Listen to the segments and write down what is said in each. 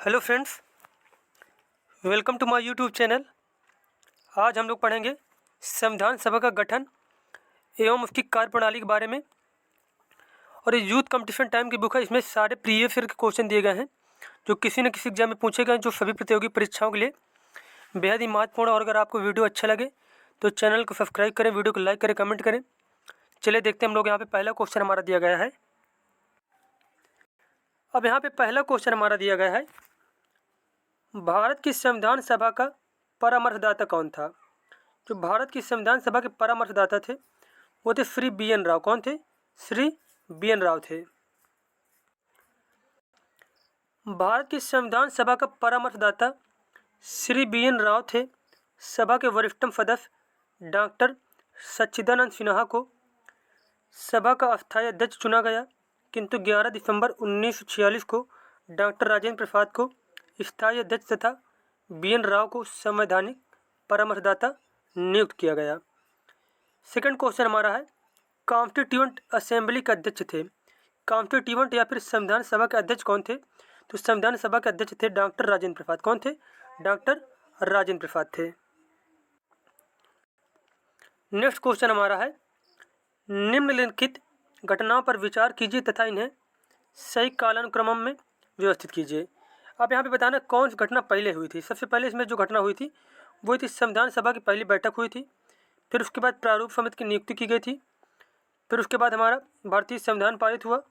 Hello friends, welcome to my YouTube channel. आज हम लोग पढ़ेंगे संविधान सभा का गठन एवं उसकी कार्यप्रणाली के बारे में। और ये यूथ कंपटीशन टाइम की बुक है। इसमें सारे प्रीवियस ईयर के क्वेश्चन दिए गए हैं जो किसी न किसी एग्जाम में पूछे गए हैं, जो सभी प्रतियोगी परीक्षाओं के लिए बेहद ही महत्वपूर्ण। और अगर आपको वीडियो अच्छा लगे तो चैनल को सब्सक्राइब करें, वीडियो को लाइक करें, कमेंट करें। चलिए देखते हैं हम लोग। यहाँ पे पहला क्वेश्चन हमारा दिया गया है। अब यहाँ पे पहला क्वेश्चन हमारा दिया गया है, भारत की संविधान सभा का परामर्शदाता कौन था? जो भारत की संविधान सभा के परामर्शदाता थे वो थे श्री बी एन राव। कौन थे? श्री बी एन राव थे। भारत की संविधान सभा का परामर्शदाता श्री बी एन राव थे। सभा के वरिष्ठतम सदस्य डॉक्टर सच्चिदानंद सिन्हा को सभा का अस्थायी अध्यक्ष चुना गया, किंतु 11 दिसंबर 1946 को डॉक्टर राजेंद्र प्रसाद को स्थायी अध्यक्ष तथा बी एन राव को संवैधानिक परामर्शदाता नियुक्त किया गया। सेकंड क्वेश्चन हमारा है, कॉन्स्टिट्यूएंट असेंबली के अध्यक्ष थे। कॉन्स्टिट्यूएंट या फिर संविधान सभा के अध्यक्ष कौन थे? तो संविधान सभा के अध्यक्ष थे डॉक्टर राजेंद्र प्रसाद। कौन थे? डॉक्टर राजेंद्र प्रसाद थे। नेक्स्ट क्वेश्चन हमारा है, निम्नलिखित घटनाओं पर विचार कीजिए तथा इन्हें सही कालानुक्रम में व्यवस्थित कीजिए। अब यहाँ पे बताना कौन सी घटना पहले हुई थी। सबसे पहले इसमें जो घटना हुई थी वो थी संविधान सभा की पहली बैठक हुई थी। फिर उसके बाद प्रारूप समिति की नियुक्ति की गई थी। फिर उसके बाद हमारा भारतीय संविधान पारित हुआ।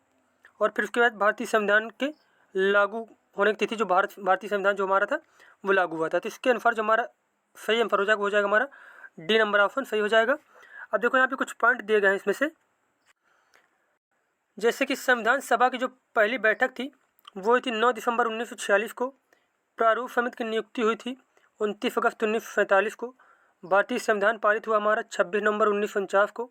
और फिर उसके बाद भारतीय संविधान के लागू होने की तिथि, जो भारतीय संविधान जो हमारा था वो लागू हुआ था। तो इसके अनुसार जो हमारा सही आंसर हो जाएगा वो हो जाएगा हमारा डी नंबर ऑप्शन सही हो जाएगा। अब देखो यहाँ पे कुछ पॉइंट दिए गए हैं इसमें से, जैसे कि संविधान सभा की जो पहली बैठक थी वो हुई थी 9 दिसंबर 1946 को। प्रारूप समिति की नियुक्ति हुई थी 29 अगस्त 1947 को। भारतीय संविधान पारित हुआ हमारा 26 नवंबर 1949 को।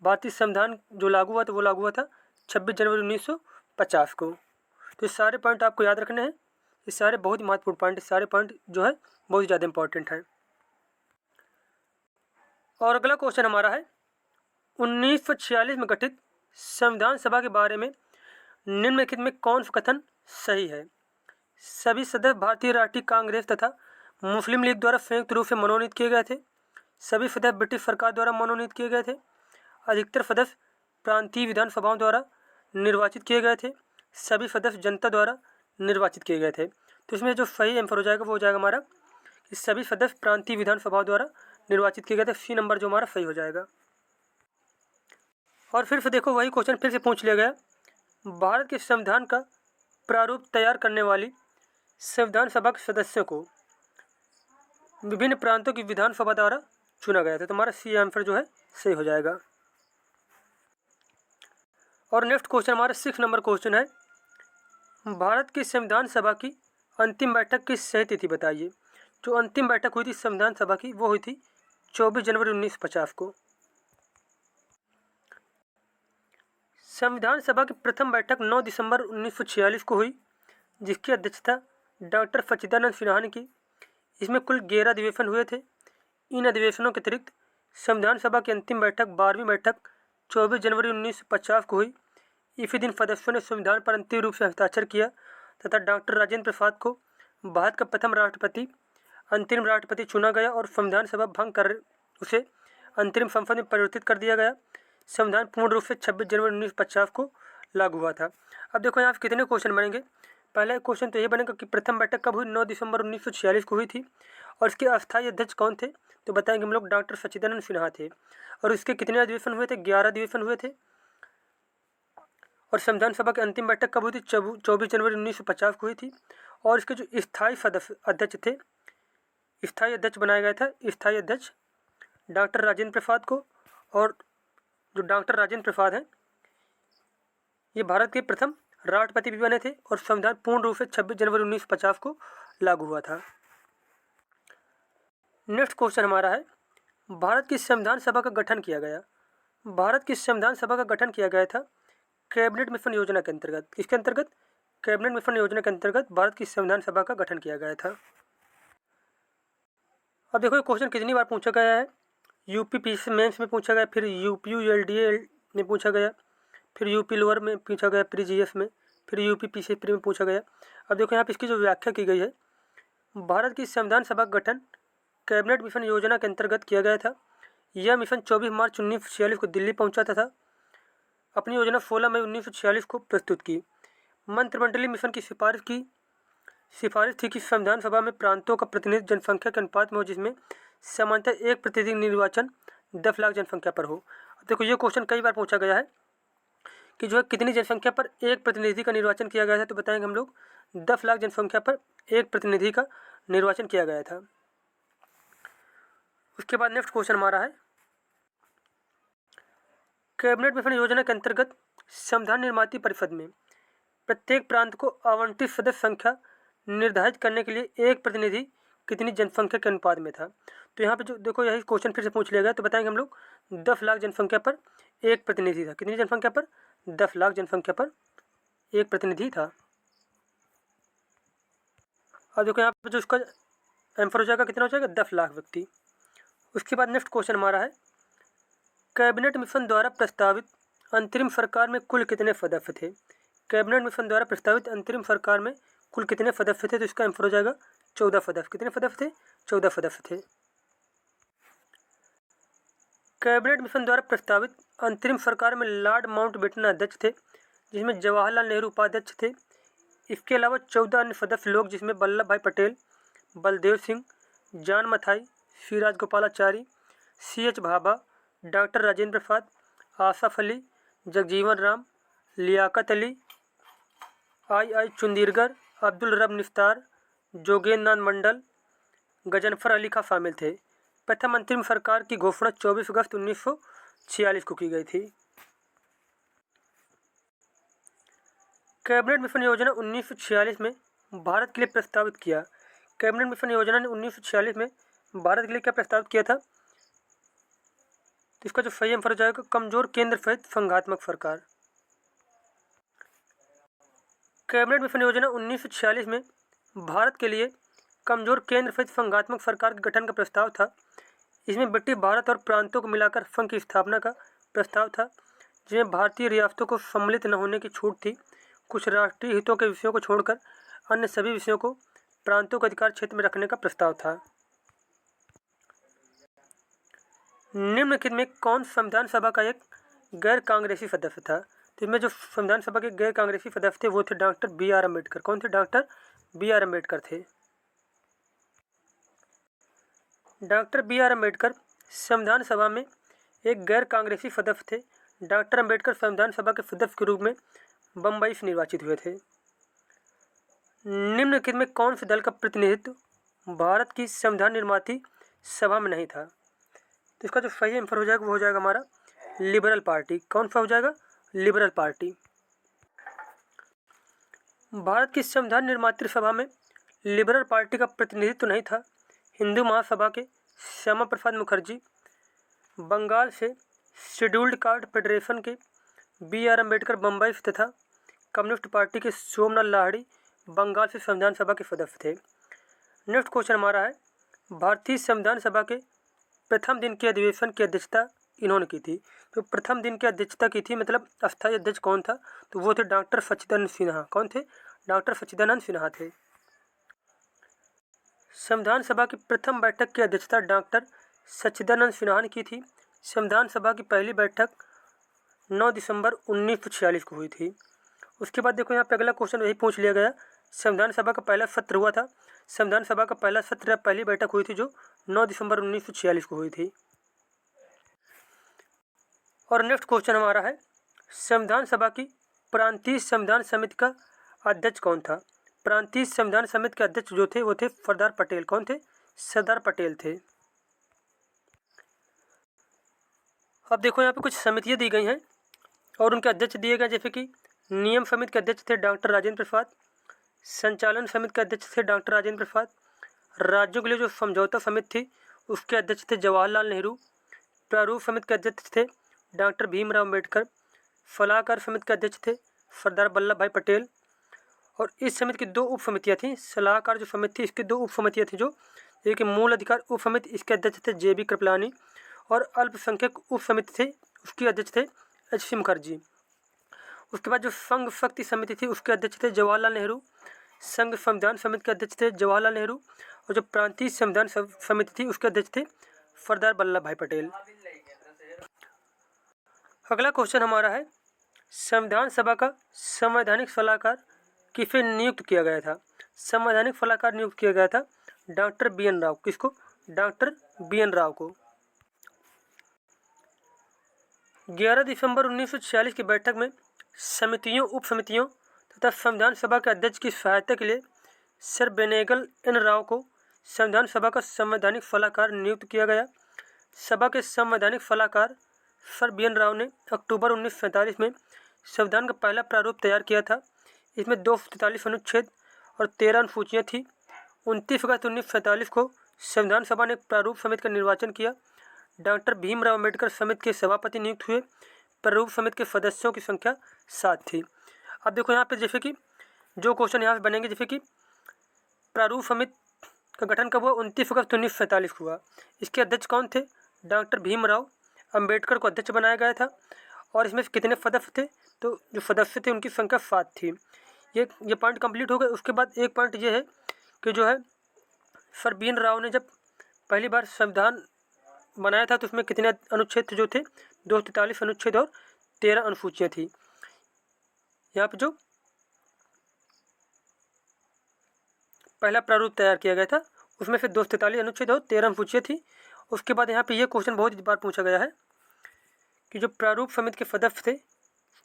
भारतीय संविधान जो लागू हुआ था वो लागू हुआ था 26 जनवरी 1950 को। तो ये सारे पॉइंट आपको याद रखने हैं। ये सारे बहुत ही महत्वपूर्ण पॉइंट, सारे पॉइंट जो है बहुत ही ज़्यादा इंपॉर्टेंट हैं। और अगला क्वेश्चन हमारा है, 1946 में गठित संविधान सभा के बारे में निम्नलिखित में कौन सा कथन सही है? सभी सदस्य भारतीय राष्ट्रीय कांग्रेस तथा मुस्लिम लीग द्वारा संयुक्त रूप से मनोनीत किए गए थे। सभी सदस्य ब्रिटिश सरकार द्वारा मनोनीत किए गए थे। अधिकतर सदस्य प्रांतीय विधानसभाओं द्वारा निर्वाचित किए गए थे। सभी सदस्य जनता द्वारा निर्वाचित किए गए थे। तो इसमें जो सही आंसर हो जाएगा वो हो जाएगा हमारा कि सभी सदस्य प्रांतीय विधानसभाओं द्वारा निर्वाचित किए गए थे। सी नंबर जो हमारा सही हो जाएगा। और फिर से देखो वही क्वेश्चन फिर से पूछ लिया गया, भारत के संविधान का प्रारूप तैयार करने वाली संविधान सभा के सदस्यों को विभिन्न प्रांतों की विधानसभा द्वारा चुना गया था। तो हमारा सी आंसर जो है सही हो जाएगा। और नेक्स्ट क्वेश्चन हमारा 6 नंबर क्वेश्चन है, भारत की संविधान सभा की अंतिम बैठक की सही तिथि बताइए। जो अंतिम बैठक हुई थी संविधान सभा की वो हुई थी 24 जनवरी 1950 को। संविधान सभा की प्रथम बैठक 9 दिसंबर 1946 को हुई, जिसकी अध्यक्षता डॉक्टर सच्चिदानंद सिन्हा ने की। इसमें कुल 11 अधिवेशन हुए थे। इन अधिवेशनों के अतिरिक्त संविधान सभा की अंतिम बैठक 12वीं बैठक 24 जनवरी 1950 को हुई। इसी दिन सदस्यों ने संविधान पर अंतिम रूप से हस्ताक्षर किया तथा डॉक्टर राजेंद्र प्रसाद को भारत का प्रथम राष्ट्रपति अंतरिम राष्ट्रपति चुना गया और संविधान सभा भंग कर उसे अंतरिम संसद में परिवर्तित कर दिया गया। संविधान पूर्ण रूप से 26 जनवरी 1950 को लागू हुआ था। अब देखो यहाँ पे कितने क्वेश्चन बनेंगे। पहला क्वेश्चन तो ये बनेगा कि प्रथम बैठक कब हुई? 9 दिसंबर 1946 को हुई थी। और इसके अस्थायी अध्यक्ष कौन थे? तो बताएंगे हम लोग डॉक्टर सच्चिदानंद सिन्हा थे। और इसके कितने अधिवेशन हुए थे? 11 अधिवेशन हुए थे। और संविधान सभा की अंतिम बैठक कब हुई थी? 24 जनवरी 1950 को हुई थी। और इसके जो स्थायी सदस्य अध्यक्ष थे, स्थायी अध्यक्ष बनाया गया था, स्थायी अध्यक्ष डॉक्टर राजेंद्र प्रसाद को। और जो डॉक्टर राजेंद्र प्रसाद हैं ये भारत के प्रथम राष्ट्रपति भी बने थे। और संविधान पूर्ण रूप से 26 जनवरी 1950 को लागू हुआ था। नेक्स्ट क्वेश्चन हमारा है, भारत की संविधान सभा का गठन किया गया। भारत की संविधान सभा का गठन किया गया था कैबिनेट मिशन योजना के अंतर्गत। इसके अंतर्गत कैबिनेट मिशन योजना के अंतर्गत भारत की संविधान सभा का गठन किया गया था। अब देखो ये क्वेश्चन कितनी बार पूछा गया है। यूपी पीसी मेंस में पूछा गया, फिर यूपीयू एलडीए में पूछा गया, फिर यूपी लोअर में पूछा गया, प्री जीएस में, फिर यूपी पीसीपी में पूछा गया। अब देखो यहाँ पे इसकी जो व्याख्या की गई है, भारत की संविधान सभा का गठन कैबिनेट मिशन योजना के अंतर्गत किया गया था। यह मिशन 24 मार्च 1946 को दिल्ली पहुंचा था। अपनी योजना 16 मई 1946 को प्रस्तुत की। मंत्रिमंडलीय मिशन की सिफारिश थी कि संविधान सभा में प्रांतों का प्रतिनिधित्व जनसंख्या के अनुपात में हो, जिसमें सामान्यतः एक प्रतिनिधि निर्वाचन 10 लाख जनसंख्या पर हो। देखो ये क्वेश्चन कई बार पूछा गया है कि जो है कितनी जनसंख्या पर एक प्रतिनिधि का निर्वाचन किया गया था, तो बताएंगे हम लोग 10 लाख जनसंख्या पर एक प्रतिनिधि का निर्वाचन किया गया था। उसके बाद नेक्स्ट क्वेश्चन हमारा है, कैबिनेट मिशन योजना के अंतर्गत संविधान निर्माती परिषद में प्रत्येक प्रांत को आवंटित सदस्य संख्या निर्धारित करने के लिए एक प्रतिनिधि कितनी जनसंख्या के अनुपात में था। तो यहाँ पे जो देखो यही क्वेश्चन फिर से पूछ लिया गया, तो बताएंगे हम लोग 10 लाख जनसंख्या पर एक प्रतिनिधि था। कितनी जनसंख्या पर? 10 लाख जनसंख्या पर एक प्रतिनिधि था। अब देखो यहाँ पे जो इसका आंसर हो जाएगा, कितना हो जाएगा? 10 लाख व्यक्ति। उसके बाद नेक्स्ट क्वेश्चन हमारा है, कैबिनेट मिशन द्वारा प्रस्तावित अंतरिम सरकार में कुल कितने सदस्य थे? कैबिनेट मिशन द्वारा प्रस्तावित अंतरिम सरकार में कुल कितने सदस्य थे? तो इसका आंसर हो जाएगा 14 सदस्य। कितने सदस्य थे? 14 सदस्य थे। कैबिनेट मिशन द्वारा प्रस्तावित अंतरिम सरकार में लॉर्ड माउंटबेटन अध्यक्ष थे, जिसमें जवाहरलाल नेहरू उपाध्यक्ष थे। इसके अलावा 14 अन्य सदस्य लोग, जिसमें Vallabhbhai Patel, Baldev Singh, John Mathai, C Rajagopalachari, CH Bhabha, doctor Rajendra Prasad, Asaf Ali, Jagjivan Ram, Liaquat Ali, I Chundrigar, Abdul Rab Nishtar, Jogendra नाथ मंडल, गजनफर अली खां शामिल थे। प्रथम अंतरिम सरकार की घोषणा 24 अगस्त 1946 को की गई थी। कैबिनेट मिशन योजना 1946 में भारत के लिए प्रस्तावित किया। कैबिनेट मिशन योजना ने 1946 में भारत के लिए क्या प्रस्तावित किया था? तो इसका जो सही आंसर हो जाएगा, कमजोर केंद्र सहित संघात्मक सरकार। कैबिनेट मिशन योजना 1946 में भारत के लिए कमजोर केंद्र सहित संघात्मक सरकार के गठन का प्रस्ताव था। इसमें ब्रिटिश भारत और प्रांतों को मिलाकर संघ की स्थापना का प्रस्ताव था, जिसमें भारतीय रियासतों को सम्मिलित न होने की छूट थी। कुछ राष्ट्रीय हितों के विषयों को छोड़कर अन्य सभी विषयों को प्रांतों के अधिकार क्षेत्र में रखने का प्रस्ताव था। निम्नलिखित में कौन संविधान सभा का एक गैर कांग्रेसी सदस्य था? तो इसमें जो संविधान सभा के गैर कांग्रेसी सदस्य थे वो थे डॉक्टर BR अम्बेडकर। कौन थे? डॉक्टर BR अम्बेडकर थे। डॉक्टर BR अम्बेडकर संविधान सभा में एक गैर कांग्रेसी सदस्य थे। डॉक्टर अम्बेडकर संविधान सभा के सदस्य के रूप में बम्बई से निर्वाचित हुए थे। निम्नलिखित में कौन से दल का प्रतिनिधित्व भारत की संविधान निर्माती सभा में नहीं था? तो इसका जो सही आंसर हो जाएगा वो हो जाएगा हमारा लिबरल पार्टी। कौन सा हो जाएगा? Liberal party. भारत की संविधान निर्माती सभा में लिबरल पार्टी का प्रतिनिधित्व नहीं था। हिंदू महासभा के श्यामा प्रसाद मुखर्जी, बंगाल से शेड्यूल्ड कास्ट फेडरेशन के BR अम्बेडकर बम्बई से तथा कम्युनिस्ट पार्टी के सोमनाथ लाहिड़ी बंगाल से संविधान सभा के सदस्य थे। नेक्स्ट क्वेश्चन हमारा है, भारतीय संविधान सभा के प्रथम दिन के अधिवेशन की अध्यक्षता इन्होंने की थी। तो प्रथम दिन की अध्यक्षता की थी, मतलब अस्थायी अध्यक्ष कौन था? तो वो थे डॉक्टर सच्चिदानंद सिन्हा। कौन थे? डॉक्टर सच्चिदानंद सिन्हा थे। संविधान सभा की प्रथम बैठक की अध्यक्षता डॉक्टर सच्चिदानंद सिन्हा ने की थी। संविधान सभा की पहली बैठक 9 दिसंबर 1946 को हुई थी। उसके बाद देखो यहाँ पे अगला क्वेश्चन यही पूछ लिया गया, संविधान सभा का पहला सत्र हुआ था। संविधान सभा का पहला सत्र पहली बैठक हुई थी जो 9 दिसंबर 1946 को हुई थी। और नेक्स्ट क्वेश्चन हमारा है, संविधान सभा की प्रांतीय संविधान समिति का अध्यक्ष कौन था? प्रांतीय संविधान समिति के अध्यक्ष जो थे वो थे सरदार पटेल। कौन थे? सरदार पटेल थे। अब देखो यहाँ पे कुछ समितियाँ दी गई हैं और उनके अध्यक्ष दिए गए, जैसे कि नियम समिति के अध्यक्ष थे डॉक्टर राजेंद्र प्रसाद, संचालन समिति के अध्यक्ष थे डॉक्टर राजेंद्र प्रसाद, राज्यों के लिए जो समझौता समिति थी उसके अध्यक्ष थे जवाहरलाल नेहरू, प्रारूप समिति के अध्यक्ष थे डॉक्टर भीमराव अम्बेडकर, सलाहकार समिति के अध्यक्ष थे सरदार वल्लभ भाई पटेल। और इस समिति की 2 उप समितियाँ थीं। सलाहकार जो समिति थी इसकी 2 उप समितियाँ थी, जो एक मूल अधिकार उप समिति, इसके अध्यक्ष थे JB कृपलानी, और अल्पसंख्यक उप समिति थे उसके अध्यक्ष थे HC मुखर्जी। उसके बाद जो संघ शक्ति समिति थी उसके अध्यक्ष थे जवाहरलाल नेहरू, संघ संविधान समिति के अध्यक्ष थे जवाहरलाल नेहरू, और जो प्रांतीय संविधान समिति थी उसके अध्यक्ष थे सरदार वल्लभ भाई पटेल। अगला क्वेश्चन हमारा है, संविधान सभा का संवैधानिक सलाहकार किसे नियुक्त किया गया था? संवैधानिक सलाहकार नियुक्त किया गया था डॉक्टर बी.एन. राव। किसको? Doctor BN. राव को। 11 दिसंबर 1946 की बैठक में समितियों, उप समितियों तथा संविधान सभा के अध्यक्ष की सहायता के लिए सर बेनेगल एन राव को संविधान सभा का संवैधानिक सलाहकार नियुक्त किया गया। सभा के संवैधानिक सलाहकार सर बी.एन. राव ने अक्टूबर 1947 में संविधान का पहला प्रारूप तैयार किया था। इसमें 243 अनुच्छेद और 13 अनुसूचियाँ थी। 29 अगस्त 1947 को संविधान सभा ने प्रारूप समिति का निर्वाचन किया। डॉक्टर भीमराव अम्बेडकर समिति के सभापति नियुक्त हुए। प्रारूप समिति के सदस्यों की संख्या 7 थी। अब देखो यहाँ पे जैसे कि जो क्वेश्चन यहाँ पे बनेंगे, जैसे कि प्रारूप समिति का गठन कब हुआ? 29 अगस्त 1947 को हुआ। इसके अध्यक्ष कौन थे? डॉक्टर भीमराव अम्बेडकर को अध्यक्ष बनाया गया था। और इसमें कितने सदस्य थे? तो जो सदस्य थे उनकी संख्या 7 थी। ये पॉइंट कंप्लीट हो गए। उसके बाद एक पॉइंट ये है कि जो है सर बी.एन. राव ने जब पहली बार संविधान बनाया था तो उसमें कितने अनुच्छेद जो थे? 243 अनुच्छेद और 13 अनुसूचियाँ थी। यहाँ पे जो पहला प्रारूप तैयार किया गया था उसमें से 243 अनुच्छेद और 13 अनुसूचियाँ थी। उसके बाद यहाँ पे ये क्वेश्चन बहुत बार पूछा गया है कि जो प्रारूप समिति के सदस्य थे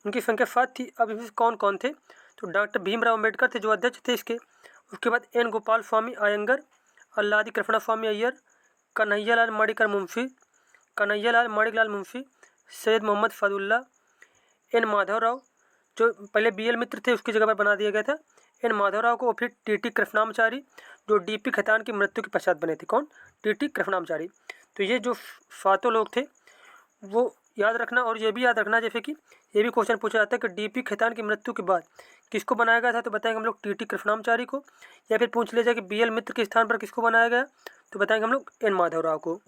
उनकी संख्या 7 थी। अब इसमें कौन कौन थे? तो डॉक्टर भीमराव अम्बेडकर थे जो अध्यक्ष थे इसके। उसके बाद एन गोपाल स्वामी अयंगर, अल्लादी कृष्णा स्वामी अय्यर, कन्हैयालाल माणिकलाल मुंशी, सैयद मोहम्मद फदुल्ला, एन माधवराव जो पहले बी.एल. मित्र थे उसकी जगह पर बना दिया गया था एन माधवराव को, और फिर टी.टी. कृष्णामाचारी जो डी.पी. खतान की मृत्यु के पश्चात बने थे। कौन? टी.टी. कृष्णामाचारी। तो ये जो 7 लोग थे वो याद रखना। और ये भी याद रखना जैसे कि ये भी क्वेश्चन पूछा जाता है कि डी.पी. खतान की मृत्यु के बाद किसको बनाया गया था? तो बताएंगे हम लोग टी.टी. कृष्णामाचारी को। या फिर पूछ लिया जाए कि बी.एल. मित्र के स्थान पर किसको बनाया गया? तो बताएंगे हम लोग एन माधवराव को।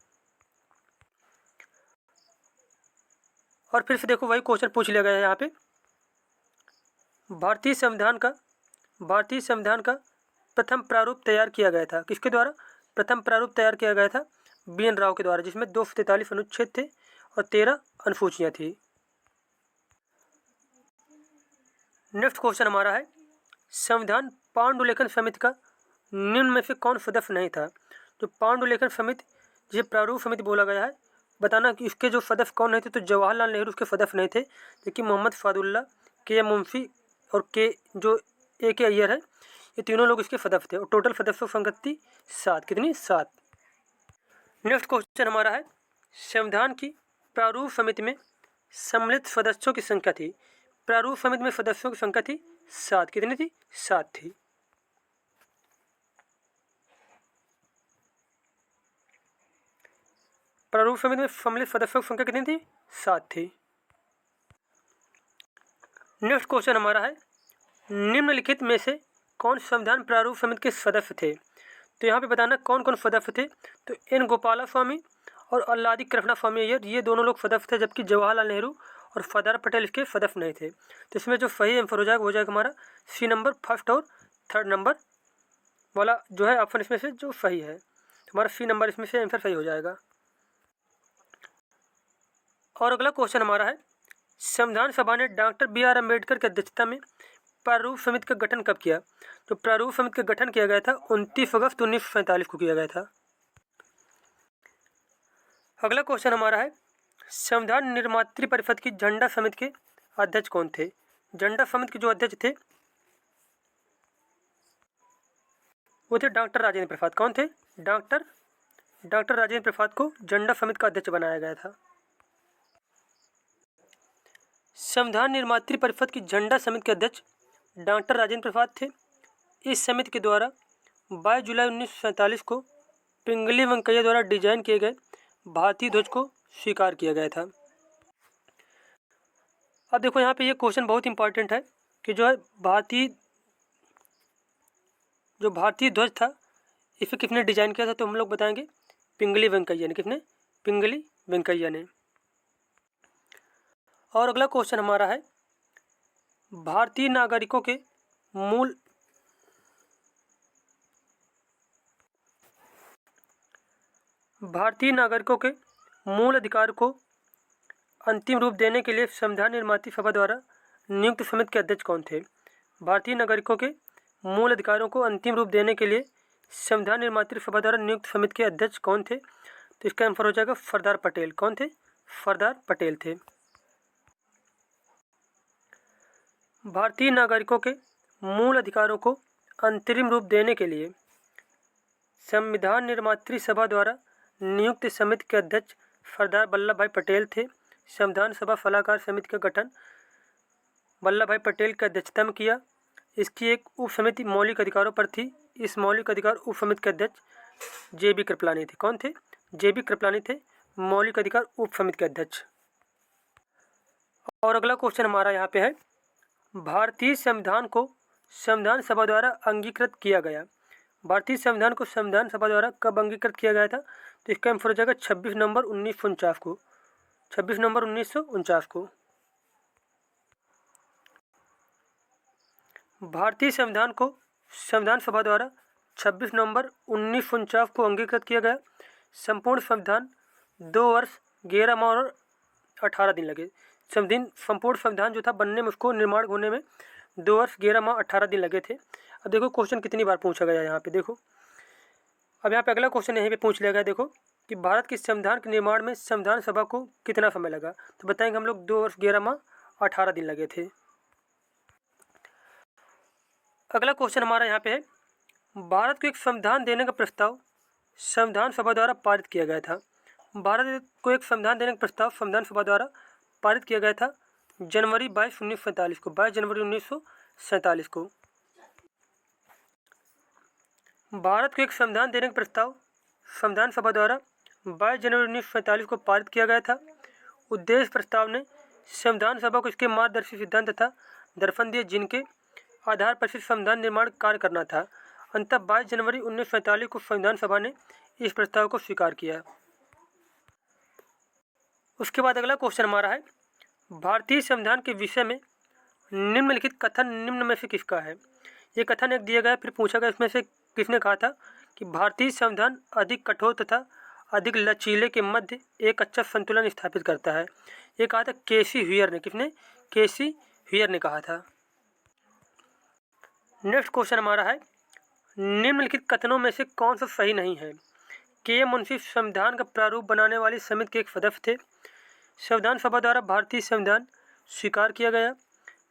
और फिर से देखो वही क्वेश्चन पूछ लिया गया है यहाँ पे, भारतीय संविधान का प्रथम प्रारूप तैयार किया गया था किसके द्वारा? प्रथम प्रारूप तैयार किया गया था बी.एन. राव के द्वारा, जिसमें 243 अनुच्छेद थे और 13 अनुसूचियाँ थी। नेक्स्ट क्वेश्चन हमारा है, संविधान पांडुलिखन समिति का निम्न में से कौन सदस्य नहीं था? जो पांडुलिखन समिति जिसे प्रारूप समिति बोला गया है, बताना कि इसके जो सदस्य कौन नहीं थे। तो जवाहरलाल नेहरू उसके सदस्य नहीं थे, लेकिन मोहम्मद फदुल्ला, के.एम. मुंशी और ए.के. अय्यर है, ये तीनों लोग इसके सदस्य थे। और टोटल सदस्यों की संख्या थी 7। कितनी? 7। नेक्स्ट क्वेश्चन हमारा है, संविधान की प्रारूप समिति में सम्मिलित सदस्यों की संख्या थी। प्रारूप समिति में सदस्यों की संख्या थी 7। कितनी थी? 7 थी। प्रारूप समिति में सम्मिलित सदस्यों की संख्या कितनी थी? 7 थी। नेक्स्ट क्वेश्चन हमारा है, निम्नलिखित में से कौन संविधान प्रारूप समिति के सदस्य थे? तो यहाँ पे बताना कौन कौन सदस्य थे। तो एन गोपाला स्वामी और अल्लादी कृष्णा स्वामी अय्यर ये दोनों लोग सदस्य थे, जबकि जवाहरलाल नेहरू और सरदार पटेल इसके सदस्य नहीं थे। तो इसमें जो सही आंसर हो जाएगा वो जाएगा हमारा सी नंबर, फर्स्ट और थर्ड नंबर वाला जो है ऑप्शन इसमें से जो सही है। तो हमारा सी नंबर इसमें से आंसर सही हो जाएगा। और अगला क्वेश्चन हमारा है, संविधान सभा ने डॉक्टर बी.आर. अम्बेडकर की अध्यक्षता में प्रारूप समिति का गठन कब किया? तो प्रारूप समिति का गठन किया गया था 29 अगस्त 1947 को किया गया था। अगला क्वेश्चन हमारा है, संविधान निर्मात्री परिषद की झंडा समिति के अध्यक्ष कौन थे? झंडा समिति के जो अध्यक्ष थे वो थे डॉक्टर राजेंद्र प्रसाद। कौन थे? डॉक्टर राजेंद्र प्रसाद को झंडा समिति का अध्यक्ष बनाया गया था। संविधान निर्मात्री परिषद की झंडा समिति के अध्यक्ष डॉक्टर राजेंद्र प्रसाद थे। इस समिति के द्वारा 22 जुलाई 1947 को पिंगली वेंकैया द्वारा डिजाइन किए गए भारतीय ध्वज को स्वीकार किया गया था। अब देखो यहाँ पे ये क्वेश्चन बहुत इंपॉर्टेंट है कि जो है भारतीय ध्वज था इसे किसने डिजाइन किया था? तो हम लोग बताएंगे पिंगली वेंकैया ने। किसने? पिंगली वेंकैया ने। और अगला क्वेश्चन हमारा है, भारतीय नागरिकों के मूल भारतीय नागरिकों के मूल अधिकार को अंतिम रूप देने के लिए संविधान निर्मात्री सभा द्वारा नियुक्त समिति के अध्यक्ष कौन थे? भारतीय नागरिकों के मूल अधिकारों को अंतिम रूप देने के लिए संविधान निर्मात्री सभा द्वारा नियुक्त समिति के अध्यक्ष कौन थे? तो इसका आंसर हो जाएगा सरदार पटेल। कौन थे? सरदार पटेल थे। भारतीय नागरिकों के मूल अधिकारों को अंतरिम रूप देने के लिए संविधान निर्मात्री सभा द्वारा नियुक्त समिति के अध्यक्ष सरदार वल्लभ भाई पटेल थे। संविधान सभा सलाहकार समिति का गठन वल्लभ भाई पटेल की अध्यक्षता में किया। इसकी एक उप समिति मौलिक अधिकारों पर थी। इस मौलिक अधिकार उप समिति के अध्यक्ष जे.बी. कृपलानी थे। कौन थे? जे.बी. कृपलानी थे मौलिक अधिकार उप समिति के अध्यक्ष। और अगला क्वेश्चन हमारा यहाँ पे है, भारतीय संविधान को संविधान सभा द्वारा अंगीकृत किया गया। भारतीय संविधान को संविधान सभा द्वारा कब अंगीकृत किया गया था? तो इसका आंसर हो जाएगा 26 नवंबर 1949 को। 26 नवंबर 1949 को। भारतीय संविधान को संविधान सभा द्वारा 26 नवंबर 1949 को अंगीकृत किया गया। संपूर्ण संविधान 2 वर्ष 11 माह और 18 दिन लगे। संपूर्ण संविधान जो था बनने में, उसको निर्माण होने में 2 वर्ष 11 माह 18 दिन लगे थे। अब देखो क्वेश्चन कितनी बार पूछा गया यहाँ पे। देखो अब यहाँ पे अगला क्वेश्चन यहीं पे पूछ लिया गया। देखो कि भारत के संविधान के निर्माण में संविधान सभा को कितना समय लगा? तो बताएंगे हम लोग 2 वर्ष 11 माह 18 दिन लगे थे। अगला क्वेश्चन हमारा यहाँ पे है, भारत को एक संविधान देने का प्रस्ताव संविधान सभा द्वारा पारित किया गया था। भारत को एक संविधान देने का प्रस्ताव संविधान सभा द्वारा पारित किया गया था जनवरी 22 1947 को। 22 जनवरी 1947 को भारत को एक संविधान देने का प्रस्ताव संविधान सभा द्वारा 22 जनवरी 1947 को पारित किया गया था। उद्देश्य प्रस्ताव ने संविधान सभा को इसके मार्गदर्शी सिद्धांत तथा दर्पण दिए जिनके आधार पर संविधान निर्माण कार्य करना था। अंततः 22 जनवरी 1947 को संविधान सभा ने इस प्रस्ताव को स्वीकार किया। उसके बाद अगला क्वेश्चन हमारा है, भारतीय संविधान के विषय में निम्नलिखित कथन निम्न में से किसका है? ये कथन एक दिया गया, फिर पूछा गया इसमें से किसने कहा था कि भारतीय संविधान अधिक कठोर तथा अधिक लचीले के मध्य एक अच्छा संतुलन स्थापित करता है। ये कहा था केसी ह्यूयर ने। किसने? केसी ह्यूयर ने कहा था। नेक्स्ट क्वेश्चन हमारा है, निम्नलिखित कथनों में से कौन सा सही नहीं है? के मुंशी संविधान का प्रारूप बनाने वाली समिति के एक सदस्य थे। संविधान सभा द्वारा भारतीय संविधान स्वीकार किया गया।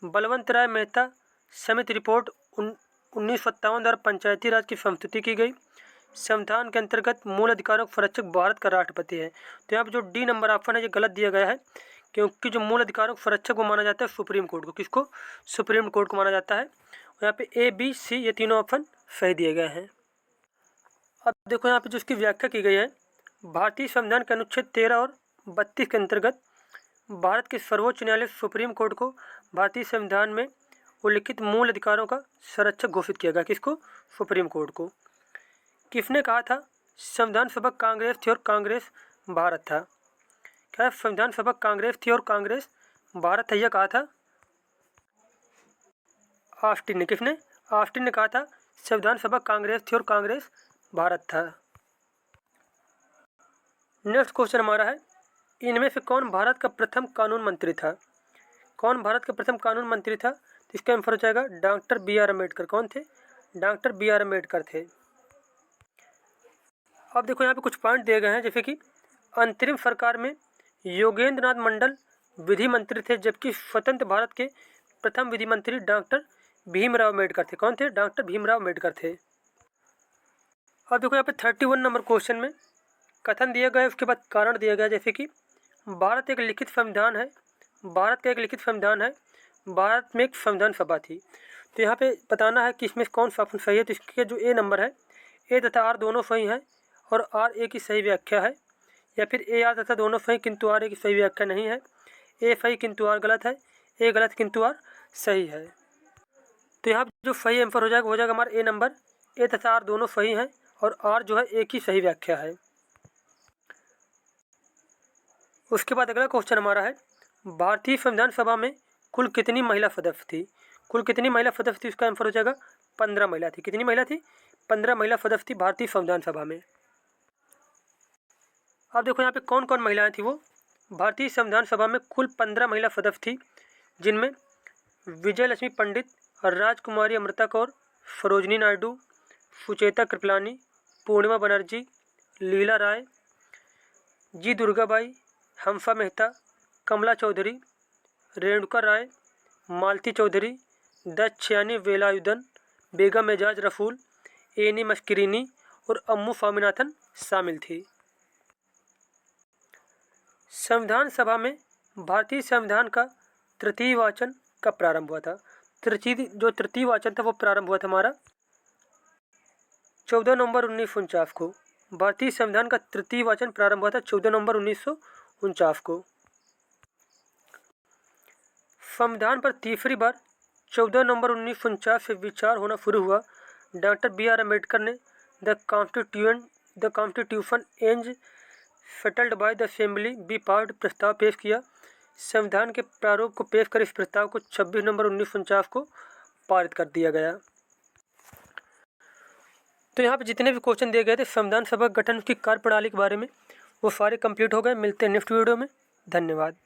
बलवंत राय मेहता समिति रिपोर्ट 1957 द्वारा पंचायती राज की संस्तुति की गई। संविधान के अंतर्गत मूल अधिकारों का संरक्षक भारत का राष्ट्रपति है। तो यहाँ पर जो डी नंबर ऑप्शन है ये गलत दिया गया है, क्योंकि जो मूल अधिकारों का संरक्षक वो माना जाता है सुप्रीम कोर्ट को। किसको? सुप्रीम कोर्ट को माना जाता है। यहाँ पे ए, बी, सी ये तीनों ऑप्शन सही दिए गए हैं। अब देखो यहाँ पे जो इसकी व्याख्या की गई है, भारतीय संविधान के अनुच्छेद 13 और 32 के अंतर्गत भारत के सर्वोच्च न्यायालय सुप्रीम कोर्ट को भारतीय संविधान में उल्लिखित मूल अधिकारों का संरक्षक घोषित किया गया। किसको? सुप्रीम कोर्ट को। किसने कहा था? संविधान सभा कांग्रेस थी और कांग्रेस भारत था। क्या संविधान सभा कांग्रेस थी और कांग्रेस भारत है? यह कहा था ऑस्टिन ने। किसने? ऑस्टिन ने कहा था संविधान सभा कांग्रेस थी और कांग्रेस भारत था। नेक्स्ट क्वेश्चन हमारा है, इनमें से कौन भारत का प्रथम कानून मंत्री था? कौन भारत का प्रथम कानून मंत्री था? तो इसका आंसर हो जाएगा डॉक्टर बी.आर. अम्बेडकर। कौन थे? Doctor B R. अम्बेडकर थे। अब देखो यहाँ पे कुछ पॉइंट दिए गए हैं, जैसे कि अंतरिम सरकार में योगेंद्र नाथ मंडल विधि मंत्री थे, जबकि स्वतंत्र भारत के प्रथम विधि मंत्री डॉक्टर भीमराव अम्बेडकर थे। कौन थे? डॉक्टर भीमराव अम्बेडकर थे। अब देखो यहाँ पे 31 नंबर क्वेश्चन में कथन दिया गया है, उसके बाद कारण दिया गया, जैसे कि भारत एक लिखित संविधान है। भारत का एक लिखित संविधान है। भारत में एक संविधान सभा थी। तो यहाँ पे बताना है कि इसमें कौन सा ऑप्शन सही है। तो इसके जो ए नंबर है, ए तथा आर दोनों सही हैं और आर ए की सही व्याख्या है, या फिर ए आर तथा दोनों सही किंतु आर ए की सही व्याख्या नहीं है। ए सही किंतु आर गलत है, ए गलत किंतु आर सही है। तो यहाँ जो सही आंसर हो जाएगा हमारा ए नंबर। ए तथा आर दोनों सही हैं और आर जो है ए की सही व्याख्या है। उसके बाद अगला क्वेश्चन हमारा है, भारतीय संविधान सभा में कुल कितनी महिला सदस्य थी? कुल कितनी महिला सदस्य थी? इसका आंसर हो जाएगा 15 महिला थी। कितनी महिला थी? 15 महिला सदस्य थी भारतीय संविधान सभा में। अब देखो यहाँ पे कौन कौन महिलाएं थी। वो भारतीय संविधान सभा में कुल 15 महिला सदस्य थी, जिनमें विजय लक्ष्मी पंडित, राजकुमारी अमृता कौर, सरोजनी नायडू, सुचेता कृपलानी, पूर्णिमा बनर्जी, लीला राय, जी दुर्गाबाई, हंसा मेहता, कमला चौधरी, रेणुका राय, मालती चौधरी, दक्षयानी वेलायुधन, बेगम एजाज रसूल, एनी मस्किरीनी और अम्मू स्वामीनाथन शामिल थी। संविधान सभा में भारतीय संविधान का तृतीय वाचन कब प्रारंभ हुआ था? तृतीय वाचन था वो प्रारंभ हुआ था हमारा 14 नवंबर 1949 को। भारतीय संविधान का तृतीय वाचन प्रारंभ हुआ था 14 नवंबर 1949 को। संविधान पर तीसरी बार 14 नवंबर 1949 से विचार होना शुरू हुआ। Doctor B.R. अम्बेडकर ने the constitution as settled by the assembly be part प्रस्ताव पेश किया। संविधान के प्रारूप को पेश कर इस प्रस्ताव को 26 नवंबर 1949 को पारित कर दिया गया। तो यहाँ पे जितने भी क्वेश्चन दिए गए थे संविधान सभा गठन की कार्यप्रणाली के बारे में, वो सारे कंप्लीट हो गए। मिलते हैं नेक्स्ट वीडियो में। धन्यवाद।